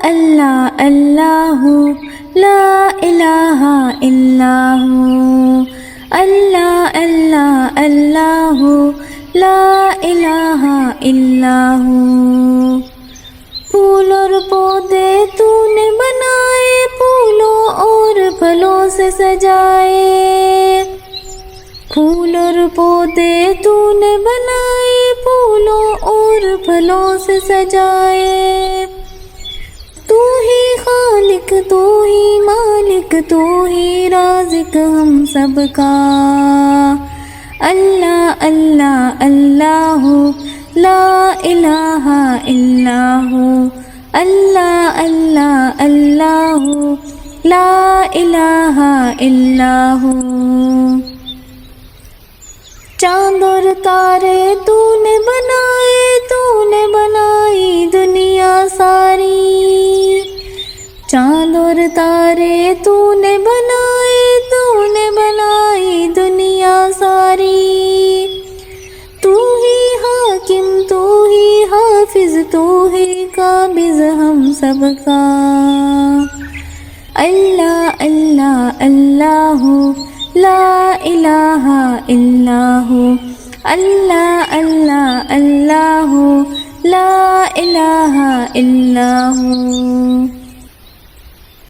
اللہ اللہ لا الہ الا ہو، اللہ اللہ اللہ لا الہ الا ہو۔ پھول اور پودے تو نے بنائے، پھولوں اور پھلوں سے سجائے، پھول اور پودے تو نے بنائے، پھولوں اور پھلوں سے سجائے۔ تو ہی خالق، تو ہی مالک، تو ہی رازق ہم سب کا، اللہ اللہ اللہ لا الہ الا ہو، اللہ اللہ اللہ لا الہ الا ہو۔ چاند اور تارے تو نے بنائے، تو نے بنائی دنیا ساری، چاند اور تارے تو نے بنائے، تو نے بنائی دنیا ساری۔ تو ہی حاکم، تو ہی حافظ، تو ہی قابض ہم سب کا، اللہ اللہ اللہ لا الہ الا ہو، اللہ اللہ اللہ لا الہ الا ہو۔